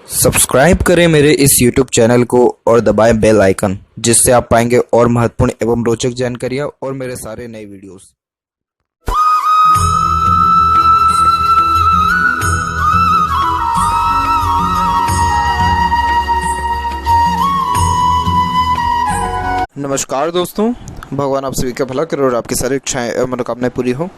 Subscribe करें मेरे इस YouTube चैनल को और दबाएं बेल आइकन, जिससे आप पाएंगे और महत्वपूर्ण एवं रोचक जानकारियाँ और मेरे सारे नए वीडियोस। नमस्कार दोस्तों, भगवान आप सभी का भला करे और आपकी सारी इच्छाएं एवं मनोकामनाएं पूरी हो।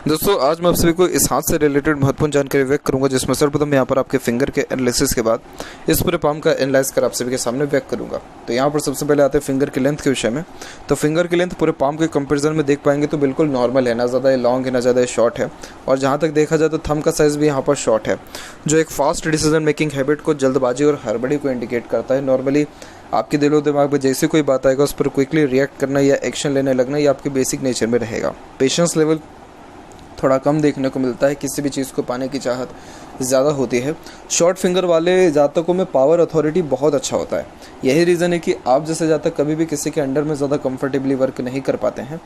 दोस्तों, आज मैं आप सभी को इस हाथ से रिलेटेड महत्वपूर्ण जानकारी व्यक्त करूंगा, जिसमें सर्वप्रथम यहाँ पर आपके फिंगर के एनालिसिस के बाद इस पूरे पाम का एनालाइज कर आप सभी के सामने व्यक्त करूंगा। तो यहाँ पर सबसे पहले आते हैं फिंगर की लेंथ के विषय में। तो फिंगर की लेंथ पूरे पाम के कंपेरिजन में देख पाएंगे तो बिल्कुल नॉर्मल है, ना ज़्यादा लॉन्ग है ना ज़्यादा शॉर्ट है। और जहाँ तक देखा जाए तो थंब का साइज़ भी यहाँ पर शॉर्ट है, जो एक फास्ट डिसीजन मेकिंग हैबिट को, जल्दबाजी और हड़बड़ी को इंडिकेट करता है। नॉर्मली आपके दिलो दिमाग में जैसे कोई बात आएगा उस पर क्विकली रिएक्ट करना या एक्शन लेने लगना, ये आपके बेसिक नेचर में रहेगा। पेशेंस लेवल थोड़ा कम देखने को मिलता है, किसी भी चीज़ को पाने की चाहत ज़्यादा होती है। शॉर्ट फिंगर वाले जातकों में पावर अथॉरिटी बहुत अच्छा होता है। यही रीज़न है कि आप जैसे जातक कभी भी किसी के अंडर में ज़्यादा कंफर्टेबली वर्क नहीं कर पाते हैं,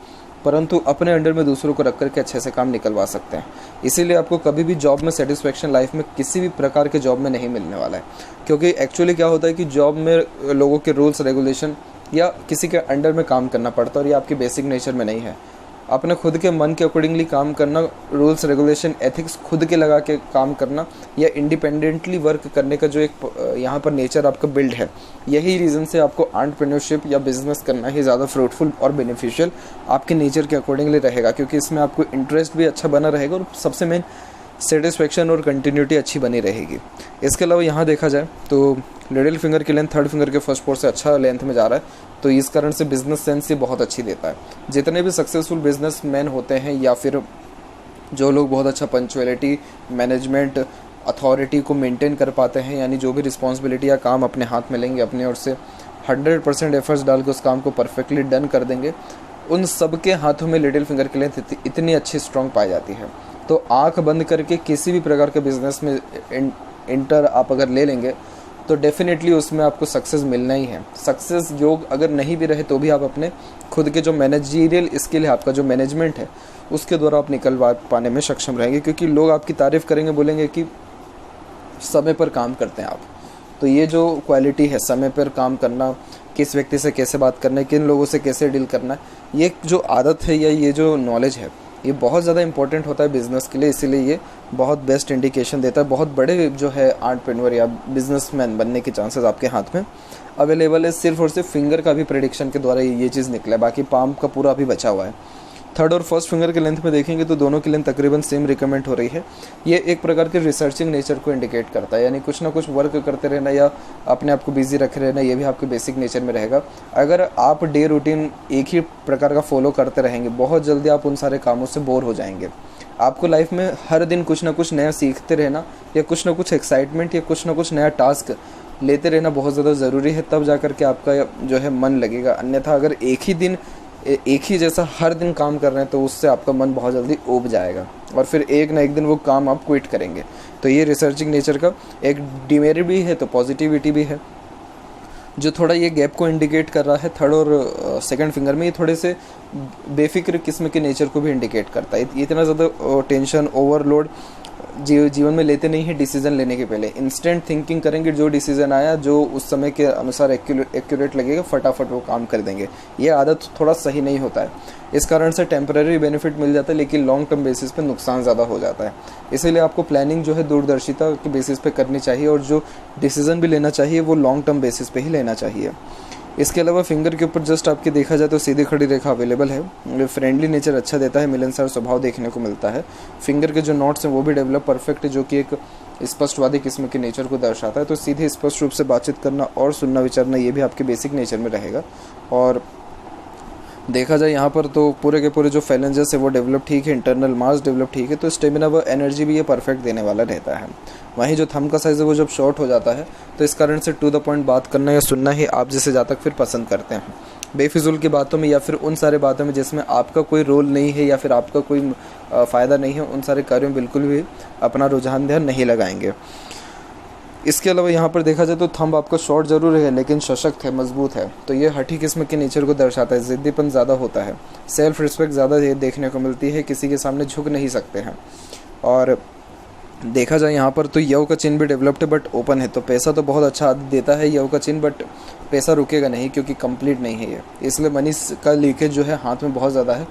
परंतु अपने अंडर में दूसरों को रख करके अच्छे से काम निकलवा सकते हैं। इसीलिए आपको कभी भी जॉब में सेटिस्फेक्शन लाइफ में किसी भी प्रकार के जॉब में नहीं मिलने वाला है, क्योंकि एक्चुअली क्या होता है कि जॉब में लोगों के रूल्स रेगुलेशन या किसी के अंडर में काम करना पड़ता है, और ये आपके बेसिक नेचर में नहीं है। अपने खुद के मन के अकॉर्डिंगली काम करना, रूल्स रेगुलेशन एथिक्स खुद के लगा के काम करना या इंडिपेंडेंटली वर्क करने का जो एक यहाँ पर नेचर आपका बिल्ड है, यही रीज़न से आपको एंटरप्रेन्योरशिप या बिजनेस करना ही ज़्यादा फ्रूटफुल और बेनिफिशियल आपके नेचर के अकॉर्डिंगली रहेगा, क्योंकि इसमें आपको इंटरेस्ट भी अच्छा बना रहेगा और सबसे मेन सेटिस्फेक्शन और कंटिन्यूटी अच्छी बनी रहेगी। इसके अलावा यहाँ देखा जाए तो लिटिल फिंगर की लेंथ थर्ड फिंगर के फर्स्ट पोर से अच्छा लेंथ में जा रहा है, तो इस कारण से बिजनेस सेंस ये बहुत अच्छी देता है। जितने भी सक्सेसफुल बिजनेसमैन होते हैं या फिर जो लोग बहुत अच्छा पंक्चुअलिटी, मैनेजमेंट, अथॉरिटी को मेंटेन कर पाते हैं, यानी जो भी रिस्पॉन्सिबिलिटी या काम अपने हाथ में लेंगे, अपने ओर से 100% एफर्ट्स डाल के उस काम को परफेक्टली डन कर देंगे, उन सब के हाथों में लिटिल फिंगर की लेंथ इतनी अच्छी स्ट्रॉन्ग पाई जाती है। तो आंख बंद करके किसी भी प्रकार के बिजनेस में इंटर आप अगर ले लेंगे तो डेफिनेटली उसमें आपको सक्सेस मिलना ही है। सक्सेस योग अगर नहीं भी रहे तो भी आप अपने खुद के जो मैनेजरियल स्किल है, आपका जो मैनेजमेंट है, उसके द्वारा आप निकलवा पाने में सक्षम रहेंगे, क्योंकि लोग आपकी तारीफ़ करेंगे, बोलेंगे कि समय पर काम करते हैं आप। तो ये जो क्वालिटी है, समय पर काम करना, किस व्यक्ति से कैसे बात करना है, किन लोगों से कैसे डील करना है, ये जो आदत है या ये जो नॉलेज है, ये बहुत ज़्यादा इंपॉर्टेंट होता है बिज़नेस के लिए। इसीलिए ये बहुत बेस्ट इंडिकेशन देता है। बहुत बड़े जो है एंटरप्रेन्योर या बिजनेसमैन बनने के चांसेस आपके हाथ में अवेलेबल है। सिर्फ और सिर्फ फिंगर का भी प्रेडिक्शन के द्वारा ये चीज़ निकला है, बाकी पाम का पूरा अभी बचा हुआ है। थर्ड और फर्स्ट फिंगर के लेंथ में देखेंगे तो दोनों की लेंथ तकरीबन सेम रिकमेंड हो रही है। ये एक प्रकार के रिसर्चिंग नेचर को इंडिकेट करता है, यानी कुछ ना कुछ वर्क करते रहना या अपने आप को बिजी रखे रहना, ये भी आपके बेसिक नेचर में रहेगा। अगर आप डे रूटीन एक ही प्रकार का फॉलो करते रहेंगे, बहुत जल्दी आप उन सारे कामों से बोर हो जाएंगे। आपको लाइफ में हर दिन कुछ ना कुछ नया सीखते रहना या कुछ ना कुछ एक्साइटमेंट या कुछ ना कुछ नया टास्क लेते रहना बहुत ज़्यादा ज़रूरी है, तब जा कर के आपका जो है मन लगेगा। अन्यथा अगर एक ही जैसा हर दिन काम कर रहे हैं तो उससे आपका मन बहुत जल्दी ऊब जाएगा और फिर एक ना एक दिन वो काम आप क्विट करेंगे। तो ये रिसर्चिंग नेचर का एक डिमेरिट भी है तो पॉजिटिविटी भी है, जो थोड़ा ये गैप को इंडिकेट कर रहा है। थर्ड और सेकंड फिंगर में ये थोड़े से बेफिक्र किस्म के नेचर को भी इंडिकेट करता है। इतना ज़्यादा टेंशन ओवरलोड जीवन में लेते नहीं है। डिसीजन लेने के पहले इंस्टेंट थिंकिंग करेंगे, जो डिसीजन आया जो उस समय के अनुसार एक्यूरेट लगेगा, फटाफट वो काम कर देंगे। ये आदत थोड़ा सही नहीं होता है। इस कारण से टेम्पररी बेनिफिट मिल जाता है, लेकिन लॉन्ग टर्म बेसिस पे नुकसान ज़्यादा हो जाता है। इसीलिए आपको प्लानिंग जो है दूरदर्शिता के बेसिस पे करनी चाहिए, और जो डिसीजन भी लेना चाहिए वो लॉन्ग टर्म बेसिस पे ही लेना चाहिए। इसके अलावा फिंगर के ऊपर जस्ट आपके देखा जाए तो सीधी खड़ी रेखा अवेलेबल है। फ्रेंडली नेचर अच्छा देता है, मिलनसार स्वभाव देखने को मिलता है। फिंगर के जो नॉट्स हैं वो भी डेवलप परफेक्ट है, जो कि एक स्पष्टवादी किस्म के नेचर को दर्शाता है। तो सीधे स्पष्ट रूप से बातचीत करना और सुनना विचारना, ये भी आपके बेसिक नेचर में रहेगा। और देखा जाए यहाँ पर तो पूरे के पूरे जो फैलेंजेस है वो डेवलप ठीक है, इंटरनल मास डेवलप ठीक है, तो स्टेमिना व एनर्जी भी ये परफेक्ट देने वाला रहता है। वहीं जो थंब का साइज़ है वो जब शॉर्ट हो जाता है तो इस कारण से टू द पॉइंट बात करना या सुनना ही आप जैसे जातक फिर पसंद करते हैं। बेफिजूल की बातों में या फिर उन सारे बातों में जिसमें आपका कोई रोल नहीं है या फिर आपका कोई फ़ायदा नहीं है, उन सारे कार्यों में बिल्कुल भी अपना रुझान ध्यान नहीं लगाएंगे। इसके अलावा यहाँ पर देखा जाए तो थंब आपका शॉर्ट ज़रूर है लेकिन सशक्त है, मजबूत है। तो ये हठी किस्म के नेचर को दर्शाता है। ज़िद्दीपन ज़्यादा होता है, सेल्फ रिस्पेक्ट ज़्यादा ये देखने को मिलती है, किसी के सामने झुक नहीं सकते हैं। और देखा जाए यहाँ पर तो यव का चिन्ह भी डेवलप्ड है बट ओपन है, तो पैसा तो बहुत अच्छा देता है यव का चिन्ह, बट पैसा रुकेगा नहीं क्योंकि कंप्लीट नहीं है ये, इसलिए मनी का लीकेज जो है हाथ में बहुत ज़्यादा है।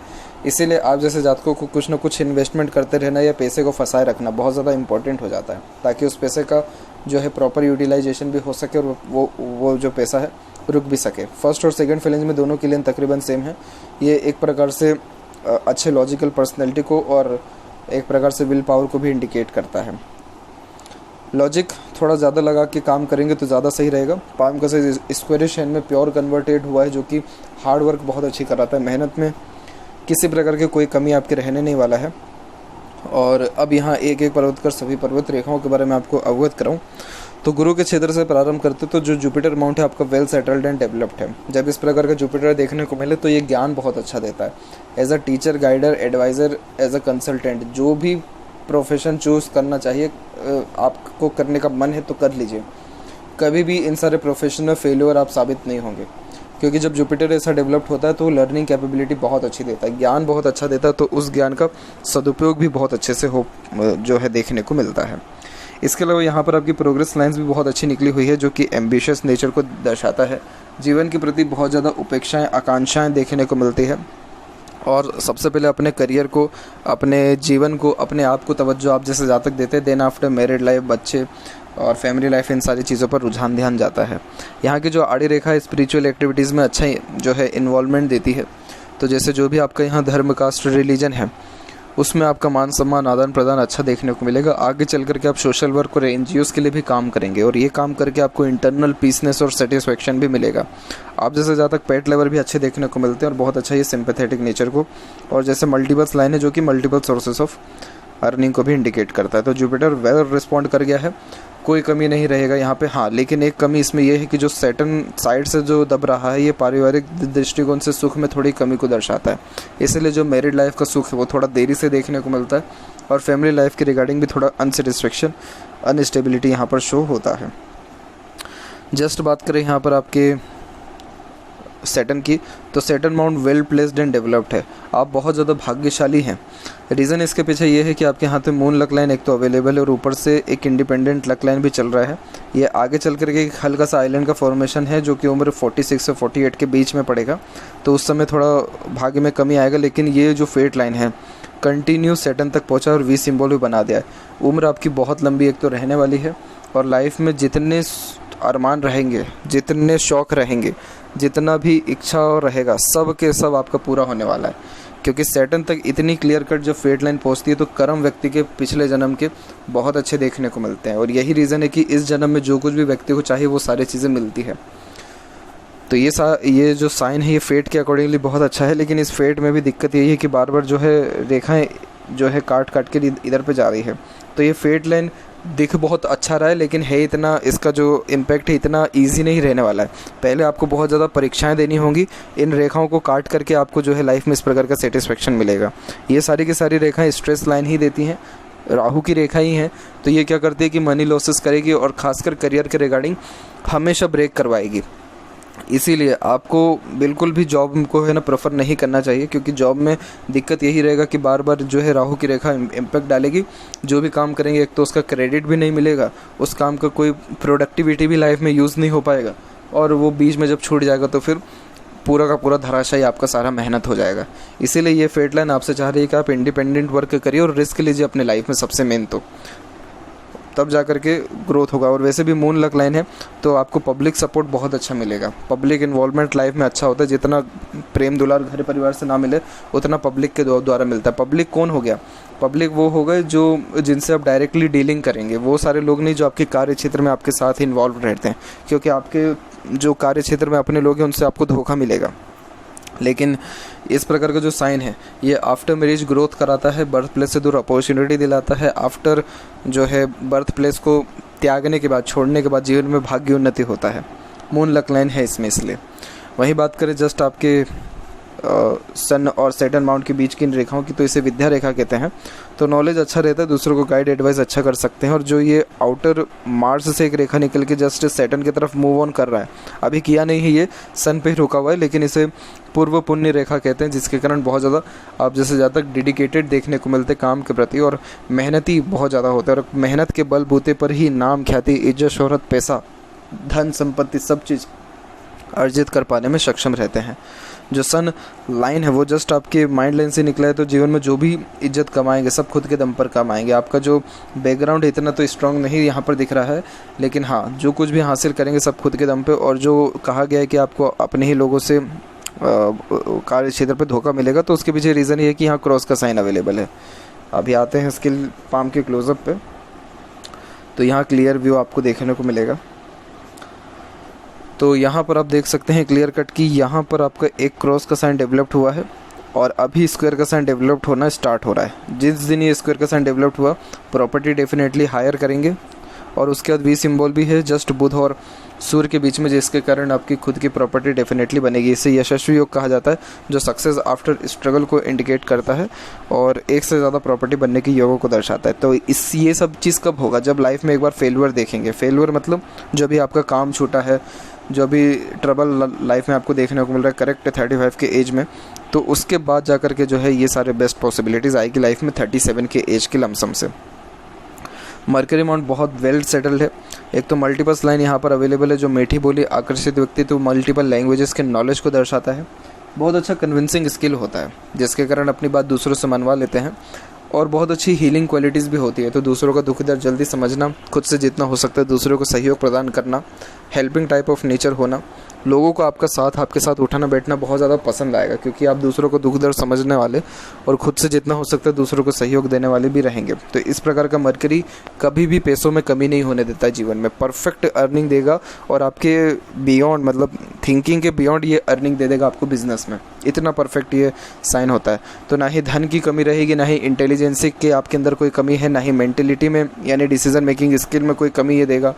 इसीलिए आप जैसे जातकों को कुछ ना कुछ इन्वेस्टमेंट करते रहना या पैसे को फंसाए रखना बहुत ज़्यादा इंपॉर्टेंट हो जाता है, ताकि उस पैसे का जो है प्रॉपर यूटिलाइजेशन भी हो सके और वो जो पैसा है रुक भी सके। फर्स्ट और सेकंड फीलिंग्स में दोनों के लिए तकरीबन सेम है। ये एक प्रकार से अच्छे लॉजिकल पर्सनैलिटी को और एक प्रकार से विल पावर को भी इंडिकेट करता है। लॉजिक थोड़ा ज़्यादा लगा के काम करेंगे तो ज़्यादा सही रहेगा। पाम का साइज स्क्वायरिश हैंड में प्योर कन्वर्टेड हुआ है, जो कि हार्ड वर्क बहुत अच्छी कराता है। मेहनत में किसी प्रकार की कोई कमी आपके रहने नहीं वाला है। और अब यहाँ एक एक पर्वत कर सभी पर्वत रेखाओं के बारे में आपको अवगत कराऊँ तो गुरु के क्षेत्र से प्रारंभ करते तो जो जुपिटर माउंट है आपका वेल सेटल्ड एंड डेवलप्ड है। जब इस प्रकार का जुपिटर देखने को मिले तो ये ज्ञान बहुत अच्छा देता है। As a teacher, guider, advisor, as a consultant, जो भी प्रोफेशन चूज़ करना चाहिए आपको करने का मन है तो कर लीजिए। कभी भी इन सारे प्रोफेशन में फेल्योर आप साबित नहीं होंगे, क्योंकि जब जुपिटर ऐसा डेवलप्ड होता है तो लर्निंग कैपेबिलिटी बहुत अच्छी देता है, ज्ञान बहुत अच्छा देता है, तो उस ज्ञान का सदुपयोग भी बहुत अच्छे से जो है देखने को मिलता है। इसके अलावा यहाँ पर आपकी प्रोग्रेस लाइंस भी बहुत अच्छी निकली हुई है, जो कि एम्बिशियस नेचर को दर्शाता है। जीवन के प्रति बहुत ज़्यादा उपेक्षाएं, आकांक्षाएं देखने को मिलती है, और सबसे पहले अपने करियर को, अपने जीवन को, अपने आप को तवज्जो आप जैसे जातक देते हैं। देन आफ्टर मैरिड लाइफ, बच्चे और फैमिली लाइफ, इन सारी चीज़ों पर रुझान ध्यान जाता है। यहाँ की जो आड़ी रेखा है स्पिरिचुअल एक्टिविटीज़ में अच्छा जो है इन्वॉल्वमेंट देती है। तो जैसे जो भी आपका यहाँ धर्म, कास्ट, रिलीजन है उसमें आपका मान सम्मान, आदान प्रदान अच्छा देखने को मिलेगा। आगे चल करके आप सोशल वर्क और एनजीओज़ के लिए भी काम करेंगे, और ये काम करके आपको इंटरनल पीसनेस और सेटिस्फेक्शन भी मिलेगा। आप जैसे ज़्यादा तक पेट लेवल भी अच्छे देखने को मिलते हैं, और बहुत अच्छा ये सिंपैथेटिक नेचर को, और जैसे मल्टीपल्स लाइन है जो कि मल्टीपल सोर्सेस ऑफ अर्निंग को भी इंडिकेट करता है। तो जुपिटर वेल रिस्पॉन्ड कर गया है, कोई कमी नहीं रहेगा यहाँ पे। हाँ, लेकिन एक कमी इसमें यह है कि जो सैटर्न साइड से जो दब रहा है, ये पारिवारिक दृष्टिकोण से सुख में थोड़ी कमी को दर्शाता है। इसलिए जो मैरिड लाइफ का सुख है वो थोड़ा देरी से देखने को मिलता है, और फैमिली लाइफ के रिगार्डिंग भी थोड़ा अनसेटिस्फेक्शन, अनस्टेबिलिटी यहाँ पर शो होता है। जस्ट बात करें यहाँ पर आपके सैटर्न की, तो Saturn mount well placed and developed है। आप बहुत ज़्यादा भाग्यशाली हैं। रीज़न इसके पीछे ये है कि आपके हाथ में मून लक लाइन एक तो अवेलेबल है, और ऊपर से एक इंडिपेंडेंट लक लाइन भी चल रहा है। ये आगे चल करके एक हल्का सा आइलैंड का फॉर्मेशन है, जो कि उम्र 46 से 48 के बीच में पड़ेगा, तो उस समय थोड़ा भाग्य में कमी आएगा। लेकिन ये जो फेट लाइन है कंटिन्यू सैटर्न तक पहुँचा और वी सिंबल भी बना दिया है। उम्र आपकी बहुत लंबी एक तो रहने वाली है, और लाइफ में जितने अरमान रहेंगे, जितने शौक़ रहेंगे, जितना भी इच्छा रहेगा, सब के सब आपका पूरा होने वाला है। क्योंकि सैटर्न तक इतनी क्लियर कट जब फेट लाइन पहुंचती है तो कर्म व्यक्ति के पिछले जन्म के बहुत अच्छे देखने को मिलते हैं, और यही रीज़न है कि इस जन्म में जो कुछ भी व्यक्ति को चाहिए वो सारी चीज़ें मिलती है। तो ये जो साइन है ये फेट के अकॉर्डिंगली बहुत अच्छा है। लेकिन इस फेट में भी दिक्कत यही है कि बार बार जो है रेखाएँ जो है काट के इधर पे जा रही है। तो ये फेट लाइन दिख बहुत अच्छा रहा है, लेकिन है इतना, इसका जो इम्पैक्ट है इतना इजी नहीं रहने वाला है। पहले आपको बहुत ज़्यादा परीक्षाएं देनी होंगी, इन रेखाओं को काट करके आपको जो है लाइफ में इस प्रकार का सेटिस्फेक्शन मिलेगा। ये सारी की सारी रेखाएं स्ट्रेस लाइन ही देती हैं, राहु की रेखा ही हैं। तो ये क्या करती है कि मनी लॉसेस करेगी, और ख़ासकर करियर के रिगार्डिंग हमेशा ब्रेक करवाएगी। इसीलिए आपको बिल्कुल भी जॉब को है ना प्रेफर नहीं करना चाहिए, क्योंकि जॉब में दिक्कत यही रहेगा कि बार बार जो है राहु की रेखा इम्पैक्ट डालेगी। जो भी काम करेंगे एक तो उसका क्रेडिट भी नहीं मिलेगा, उस काम का कोई प्रोडक्टिविटी भी लाइफ में यूज़ नहीं हो पाएगा, और वो बीच में जब छूट जाएगा तो फिर पूरा का पूरा धराशायी आपका सारा मेहनत हो जाएगा। इसीलिए ये फेट लाइन आपसे चाह रही है कि आप इंडिपेंडेंट वर्क करिए और रिस्क लीजिए अपने लाइफ में, सबसे मेन तो तब जा कर के ग्रोथ होगा। और वैसे भी मून लक लाइन है तो आपको पब्लिक सपोर्ट बहुत अच्छा मिलेगा। पब्लिक इन्वॉल्वमेंट लाइफ में अच्छा होता है। जितना प्रेम दुलार घर परिवार से ना मिले उतना पब्लिक के द्वारा मिलता है। पब्लिक कौन हो गया? पब्लिक वो हो गए जो जिनसे आप डायरेक्टली डीलिंग करेंगे, वो सारे लोग नहीं जो आपके कार्य क्षेत्र में आपके साथ इन्वॉल्व रहते हैं, क्योंकि आपके जो कार्य क्षेत्र में अपने लोग हैं उनसे आपको धोखा मिलेगा। लेकिन इस प्रकार का जो साइन है ये आफ्टर मैरिज ग्रोथ कराता है, बर्थ प्लेस से दूर अपॉर्चुनिटी दिलाता है। आफ्टर जो है बर्थ प्लेस को त्यागने के बाद, छोड़ने के बाद जीवन में भाग्य उन्नति होता है। मून लक लाइन है इसमें, इसलिए। वहीं बात करें जस्ट आपके सन और सैटर्न माउंट के बीच की इन रेखाओं की, तो इसे विद्या रेखा कहते हैं। तो नॉलेज अच्छा रहता है, दूसरों को गाइड एडवाइस अच्छा कर सकते हैं। और जो ये आउटर मार्स से एक रेखा निकल के जस्ट सैटर्न की तरफ मूव ऑन कर रहा है, अभी किया नहीं है, ये सन पे ही रुका हुआ है, लेकिन इसे पूर्व पुण्य रेखा कहते हैं, जिसके कारण बहुत ज़्यादा आप जैसे ज़्यादा डेडिकेटेड देखने को मिलते काम के प्रति, और मेहनती बहुत ज़्यादा होते हैं, और मेहनत के बलबूते पर ही नाम, ख्याति, इज्जत, शोहरत, पैसा, धन संपत्ति सब चीज़ अर्जित कर पाने में सक्षम रहते हैं। जो सन लाइन है वो जस्ट आपके माइंड लाइन से निकला है, तो जीवन में जो भी इज्जत कमाएंगे सब खुद के दम पर कमाएंगे। आपका जो बैकग्राउंड है इतना तो स्ट्रांग नहीं यहाँ पर दिख रहा है, लेकिन हाँ जो कुछ भी हासिल करेंगे सब खुद के दम पे। और जो कहा गया है कि आपको अपने ही लोगों से कार्य क्षेत्र पे धोखा मिलेगा, तो उसके पीछे रीज़न ये है कि यहाँ क्रॉस का साइन अवेलेबल है। अभी आते हैं स्किल पाम के क्लोजअप पे, तो यहाँ क्लियर व्यू आपको देखने को मिलेगा। तो यहाँ पर आप देख सकते हैं क्लियर कट की यहाँ पर आपका एक क्रॉस का साइन डेवलप्ड हुआ है, और अभी स्क्वायर का साइन डेवलप्ड होना स्टार्ट हो रहा है। जिस दिन ये स्क्वायर का साइन डेवलप्ड हुआ, प्रॉपर्टी डेफिनेटली हायर करेंगे। और उसके बाद वी सिंबल भी है जस्ट बुध और सूर्य के बीच में, जिसके कारण आपकी खुद की प्रॉपर्टी डेफिनेटली बनेगी। इसे यशस्वी योग कहा जाता है, जो सक्सेस आफ्टर स्ट्रगल को इंडिकेट करता है और एक से ज़्यादा प्रॉपर्टी बनने की योगों को दर्शाता है। तो ये सब चीज़ कब होगा? जब लाइफ में एक बार फेलियर देखेंगे। फेलियर मतलब जो भी आपका काम छूटा है, जो भी ट्रबल लाइफ में आपको देखने को मिल रहा है करेक्ट 35 के एज में, तो उसके बाद जाकर के जो है ये सारे बेस्ट पॉसिबिलिटीज़ आएगी लाइफ में 37 के एज के लमसम से। मर्करी माउंट बहुत वेल सेटल्ड है। एक तो मल्टीपल्स लाइन यहाँ पर अवेलेबल है, जो मीठी बोली, आकर्षित व्यक्तित्व, मल्टीपल लैंग्वेजेस के नॉलेज को दर्शाता है। बहुत अच्छा कन्विंसिंग स्किल होता है, जिसके कारण अपनी बात दूसरों से मनवा लेते हैं। और बहुत अच्छी हीलिंग क्वालिटीज़ भी होती है। तो दूसरों का दुख दर्द जल्दी समझना, खुद से जितना हो सकता है दूसरों को सहयोग प्रदान करना, हेल्पिंग टाइप ऑफ नेचर होना, लोगों को आपके साथ उठाना बैठना बहुत ज़्यादा पसंद आएगा, क्योंकि आप दूसरों को दुख दर्द समझने वाले और खुद से जितना हो सकता है दूसरों को सहयोग देने वाले भी रहेंगे। तो इस प्रकार का मरकरी कभी भी पैसों में कमी नहीं होने देता है, जीवन में परफेक्ट अर्निंग देगा, और आपके बियॉन्ड मतलब थिंकिंग के बियॉन्ड ये अर्निंग दे देगा आपको बिजनेस में। इतना परफेक्ट ये साइन होता है। तो ना ही धन की कमी रहेगी, ना ही इंटेलिजेंसी के आपके अंदर कोई कमी है, ना ही मेंटेलिटी में यानी डिसीजन मेकिंग स्किल में कोई कमी ये देगा।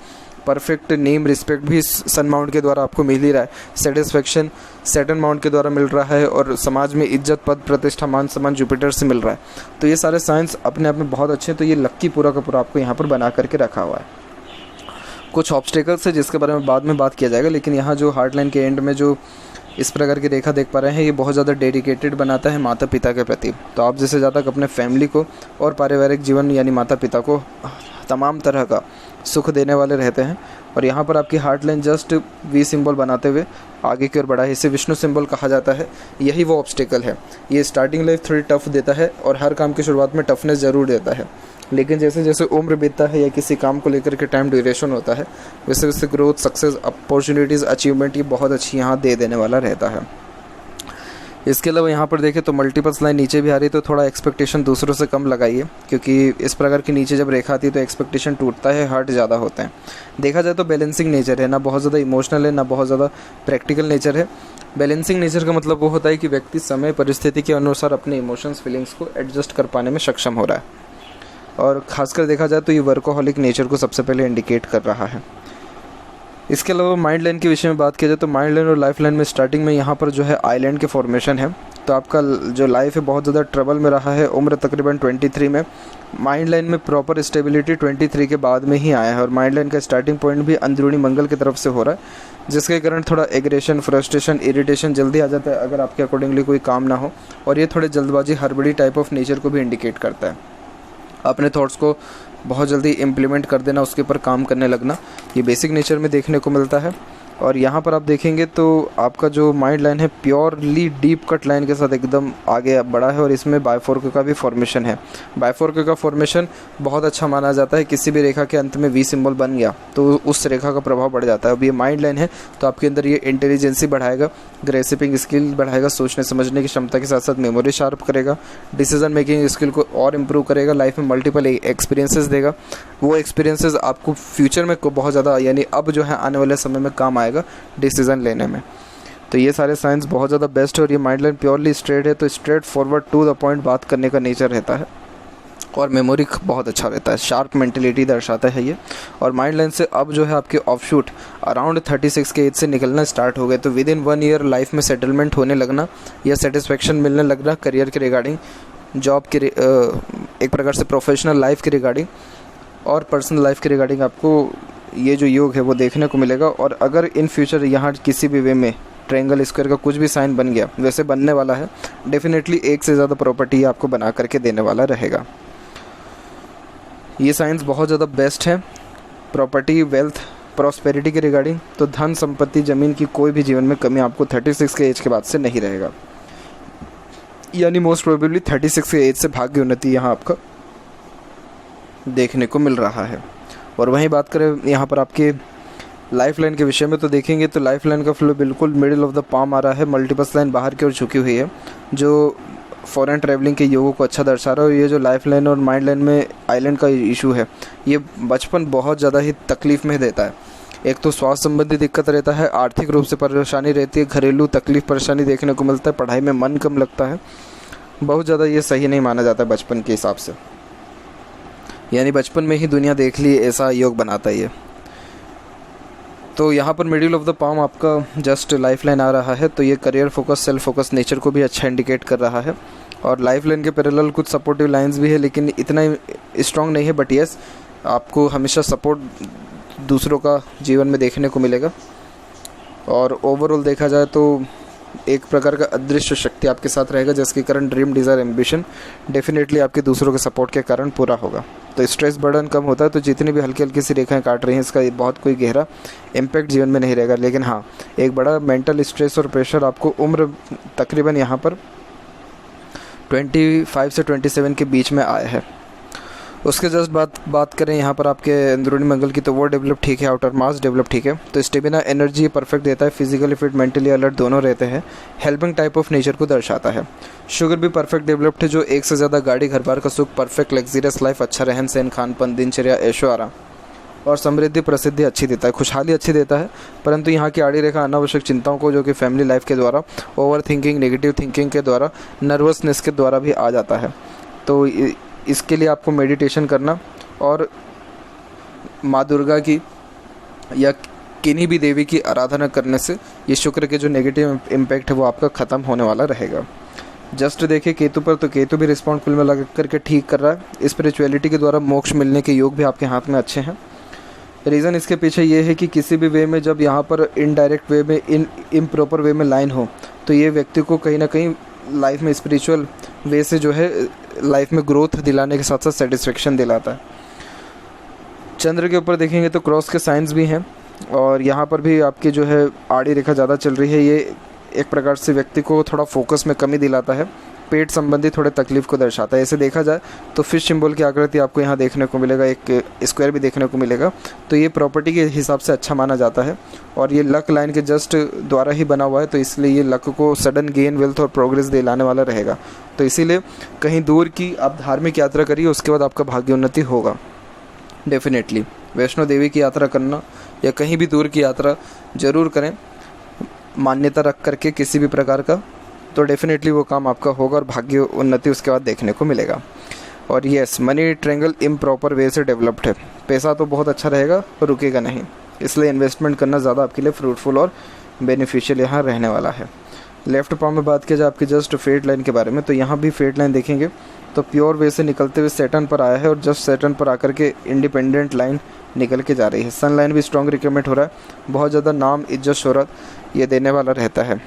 परफेक्ट नेम रिस्पेक्ट भी सन माउंट के द्वारा आपको मिल ही रहा है। सेटिस्फेक्शन सैटर्न माउंट के द्वारा मिल रहा है, और समाज में इज्जत, पद, प्रतिष्ठा, मान सम्मान जुपिटर से मिल रहा है। तो ये सारे साइंस अपने आप में बहुत अच्छे हैं। तो ये लक्की पूरा का पूरा आपको यहाँ पर बना करके रखा हुआ है। कुछ ऑब्स्टेकल्स है जिसके बारे में बाद में बात किया जाएगा, लेकिन यहाँ जो हार्ट लाइन के एंड में जो इस प्रकार की रेखा देख पा रहे हैं, ये बहुत ज़्यादा डेडिकेटेड बनाता है माता पिता के प्रति। तो आप जैसे ज़्यादा अपने फैमिली को और पारिवारिक जीवन यानी माता पिता को तमाम तरह का सुख देने वाले रहते हैं। और यहाँ पर आपकी heart line just V symbol बनाते हुए आगे की ओर बढ़ा है। इसे विष्णु सिंबल कहा जाता है। यही वो ऑब्स्टेकल है। ये स्टार्टिंग लाइफ थोड़ी टफ देता है, और हर काम की शुरुआत में टफनेस ज़रूर देता है, लेकिन जैसे जैसे उम्र बीतता है या किसी काम को लेकर के टाइम ड्यूरेशन होता है, वैसे वैसे ग्रोथ, सक्सेस, अपॉर्चुनिटीज़, अचीवमेंट ये बहुत अच्छी यहाँ दे देने वाला रहता है। इसके अलावा यहाँ पर देखें तो मल्टीपल्स लाइन नीचे भी आ रही है, तो थोड़ा एक्सपेक्टेशन दूसरों से कम लगाइए, क्योंकि इस प्रकार की नीचे जब रेखा आती है तो एक्सपेक्टेशन टूटता है, हर्ट ज़्यादा होते हैं। देखा जाए तो बैलेंसिंग नेचर है, ना बहुत ज़्यादा इमोशनल है, ना बहुत ज़्यादा प्रैक्टिकल नेचर है। बैलेंसिंग नेचर का मतलब वो होता है कि व्यक्ति समय परिस्थिति के अनुसार अपने इमोशंस फीलिंग्स को एडजस्ट कर पाने में सक्षम हो रहा है, और ख़ासकर देखा जाए तो ये वर्कोहॉलिक नेचर को सबसे पहले इंडिकेट कर रहा है। इसके अलावा माइंड लाइन के विषय में बात किया जाए तो माइंड लाइन और लाइफ लाइन में स्टार्टिंग में यहाँ पर जो है आइलैंड के फॉर्मेशन है। तो आपका जो लाइफ है बहुत ज़्यादा ट्रबल में रहा है। उम्र तकरीबन 23 में, माइंड लाइन में प्रॉपर स्टेबिलिटी 23 के बाद में ही आया है, और माइंड लाइन का स्टार्टिंग पॉइंट भी अंदरूनी मंगल की तरफ से हो रहा है, जिसके कारण थोड़ा एग्रेशन, फ्रस्ट्रेशन, इरिटेशन जल्दी आ जाता है अगर आपके अकॉर्डिंगली कोई काम ना हो, और ये थोड़े जल्दबाजी, हड़बड़ी टाइप ऑफ नेचर को भी इंडिकेट करता है। अपने थॉट्स को बहुत जल्दी इम्प्लीमेंट कर देना, उसके ऊपर काम करने लगना, ये बेसिक नेचर में देखने को मिलता है। और यहाँ पर आप देखेंगे तो आपका जो माइंड लाइन है प्योरली डीप कट लाइन के साथ एकदम आगे बढ़ा है, और इसमें बायफोर्क का भी फॉर्मेशन है। बायफोर्क का फॉर्मेशन बहुत अच्छा माना जाता है। किसी भी रेखा के अंत में वी सिंबल बन गया तो उस रेखा का प्रभाव बढ़ जाता है। अब ये माइंड लाइन है तो आपके अंदर ये इंटेलिजेंसी बढ़ाएगा, ग्रेसिपिंग स्किल बढ़ाएगा, सोचने समझने की क्षमता के साथ साथ मेमोरी शार्प करेगा, डिसीजन मेकिंग स्किल को और इम्प्रूव करेगा, लाइफ में मल्टीपल एक्सपीरियंसेस देगा। वो एक्सपीरियंसेस आपको फ्यूचर में बहुत ज़्यादा यानी अब जो है आने वाले समय में काम आएगा डिसीजन लेने में। तो ये सारे साइंस बहुत ज़्यादा बेस्ट है। और ये माइंड लाइन प्योरली स्ट्रेट है, तो straightforward to the point बात करने का नेचर रहता है, और मेमोरी बहुत अच्छा रहता है, शार्प मेंटलिटी दर्शाता है ये। और माइंड लाइन से अब जो है आपके ऑफशूट अराउंड 36 के एज से निकलना स्टार्ट हो गए, तो विद इन 1 ईयर लाइफ में सेटलमेंट होने लगना या सेटिस्फेक्शन मिलने लगना करियर के रिगार्डिंग, जॉब के एक प्रकार से प्रोफेशनल लाइफ के रिगार्डिंग और पर्सनल लाइफ के रिगार्डिंग आपको ये जो योग है वो देखने को मिलेगा। और अगर इन फ्यूचर यहाँ किसी भी वे में ट्रायंगल स्क्वायर का कुछ भी साइन बन गया, वैसे बनने वाला है, डेफिनेटली एक से ज़्यादा प्रॉपर्टी आपको बना करके देने वाला रहेगा। ये साइंस बहुत ज़्यादा बेस्ट है प्रॉपर्टी, वेल्थ, प्रॉस्पेरिटी के रिगार्डिंग। तो धन संपत्ति ज़मीन की कोई भी जीवन में कमी आपको 36 के एज के बाद से नहीं रहेगा, यानी मोस्ट प्रोबेबली 36 के एज से भाग्य उन्नति यहाँ आपका देखने को मिल रहा है। और वहीं बात करें यहाँ पर आपके लाइफ लाइन के विषय में, तो देखेंगे तो लाइफ लाइन का फ्लो बिल्कुल मिडिल ऑफ द पाम आ रहा है। मल्टीपस लाइन बाहर की ओर झुकी हुई है, जो फॉरेन ट्रैवलिंग के योगों को अच्छा दर्शा रहा है। ये जो लाइफ लाइन और माइंड लाइन में आइलैंड का इशू है, ये बचपन बहुत ज़्यादा ही तकलीफ़ में देता है। एक तो स्वास्थ्य संबंधी दिक्कत रहता है, आर्थिक रूप से परेशानी रहती है, घरेलू तकलीफ परेशानी देखने को मिलता है, पढ़ाई में मन कम लगता है, बहुत ज़्यादा ये सही नहीं माना जाता बचपन के हिसाब से, यानी बचपन में ही दुनिया देख ली ऐसा योग बनाता है ये। तो यहाँ पर मिडिल ऑफ द पाम आपका जस्ट लाइफ लाइन आ रहा है, तो ये career focus, self focus nature को भी अच्छा इंडिकेट कर रहा है। और लाइफ लाइन के पैरेलल कुछ सपोर्टिव लाइंस भी है, लेकिन इतना स्ट्रॉन्ग नहीं है, बट येस आपको हमेशा सपोर्ट दूसरों का जीवन में देखने को मिलेगा। और ओवरऑल देखा जाए तो एक प्रकार का अदृश्य शक्ति आपके साथ रहेगा, जिसके कारण ड्रीम, डिज़ायर, एम्बिशन डेफिनेटली आपके दूसरों के सपोर्ट के कारण पूरा होगा। तो स्ट्रेस बर्डन कम होता है, तो जितनी भी हल्की हल्की सी रेखाएं काट रही हैं, इसका बहुत कोई गहरा इम्पैक्ट जीवन में नहीं रहेगा। लेकिन हाँ, एक बड़ा मेंटल स्ट्रेस और प्रेशर आपको उम्र तकरीबन यहाँ पर 25 से 27 के बीच में आया है। उसके जस्ट बात करें यहाँ पर आपके अंदरूनी मंगल की, तो वो डेवलप ठीक है, आउटर मास डेवलप ठीक है। तो स्टेमिना, एनर्जी परफेक्ट देता है, फिजिकली फिट, मेंटली अलर्ट दोनों रहते हैं, हेल्पिंग टाइप ऑफ नेचर को दर्शाता है। शुगर भी परफेक्ट डेवलप्ड है, जो एक से ज़्यादा गाड़ी, घर बार का सुख, परफेक्ट लग्जरियस लाइफ, अच्छा रहन सहन, खानपान, दिनचर्या, ऐशो आराम और समृद्धि, प्रसिद्धि अच्छी देता है, खुशहाली अच्छी देता है। परंतु यहाँ की आड़ी रेखा अनावश्यक चिंताओं को, जो कि फैमिली लाइफ के द्वारा, ओवर थिंकिंग, नेगेटिव थिंकिंग के द्वारा, नर्वसनेस के द्वारा भी आ जाता है। तो इसके लिए आपको मेडिटेशन करना और माँ दुर्गा की या किन्हीं भी देवी की आराधना करने से ये शुक्र के जो नेगेटिव इम्पैक्ट है वो आपका ख़त्म होने वाला रहेगा। जस्ट देखिए केतु पर, तो केतु भी रिस्पॉन्ड कुल में लगा करके ठीक कर रहा है। स्पिरिचुअलिटी के द्वारा मोक्ष मिलने के योग भी आपके हाथ में अच्छे हैं। रीज़न इसके पीछे ये है कि किसी भी वे में जब यहाँ पर इनडायरेक्ट वे में, इम्प्रॉपर वे में लाइन हो, तो ये व्यक्ति को कहीं ना कहीं लाइफ में स्पिरिचुअल वे से जो है लाइफ में ग्रोथ दिलाने के साथ साथ सेटिस्फेक्शन दिलाता है। चंद्र के ऊपर देखेंगे तो क्रॉस के साइंस भी हैं, और यहाँ पर भी आपकी जो है आड़ी रेखा ज़्यादा चल रही है। ये एक प्रकार से व्यक्ति को थोड़ा फोकस में कमी दिलाता है, पेट संबंधी थोड़े तकलीफ को दर्शाता है। ऐसे देखा जाए तो फिश सिंबल की आकृति आपको यहाँ देखने को मिलेगा, एक स्क्वायर भी देखने को मिलेगा, तो ये प्रॉपर्टी के हिसाब से अच्छा माना जाता है। और ये लक लाइन के जस्ट द्वारा ही बना हुआ है, तो इसलिए ये लक को सडन गेन, वेल्थ और प्रोग्रेस दिलाने वाला रहेगा। तो इसीलिए कहीं दूर की आप धार्मिक यात्रा करिए, उसके बाद आपका भाग्योन्नति होगा डेफिनेटली। वैष्णो देवी की यात्रा करना या कहीं भी दूर की यात्रा ज़रूर करें, मान्यता रख करके किसी भी प्रकार का, तो डेफिनेटली वो काम आपका होगा और भाग्य उन्नति उसके बाद देखने को मिलेगा। और यस, मनी ट्रायंगल इम्प्रॉपर वे से डेवलप्ड है, पैसा तो बहुत अच्छा रहेगा पर रुकेगा नहीं, इसलिए इन्वेस्टमेंट करना ज़्यादा आपके लिए फ्रूटफुल और बेनिफिशियल यहाँ रहने वाला है। लेफ्ट पाम में बात किया जाए आपकी जस्ट फेट लाइन के बारे में, तो यहाँ भी फेट लाइन देखेंगे तो प्योर वे से निकलते हुए सैटर्न पर आया है, और जस्ट सैटर्न पर आकर के इंडिपेंडेंट लाइन निकल के जा रही है। सन लाइन भी स्ट्रॉन्ग रिकमेंड हो रहा है, बहुत ज़्यादा नाम, इज्जत, शोहरत ये देने वाला रहता है।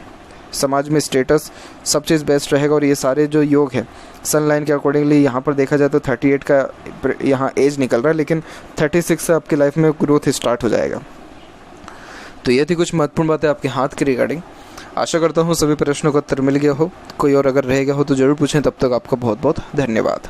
समाज में स्टेटस सब चीज़ बेस्ट रहेगा। और ये सारे जो योग है सन लाइन के अकॉर्डिंगली यहाँ पर देखा जाए तो 38 का यहाँ एज निकल रहा है, लेकिन 36 से आपकी लाइफ में ग्रोथ स्टार्ट हो जाएगा। तो ये थी कुछ महत्वपूर्ण बातें आपके हाथ के रिगार्डिंग। आशा करता हूँ सभी प्रश्नों का उत्तर मिल गया हो। कोई और अगर रह गया हो तो ज़रूर पूछें। तब तक आपका बहुत बहुत धन्यवाद।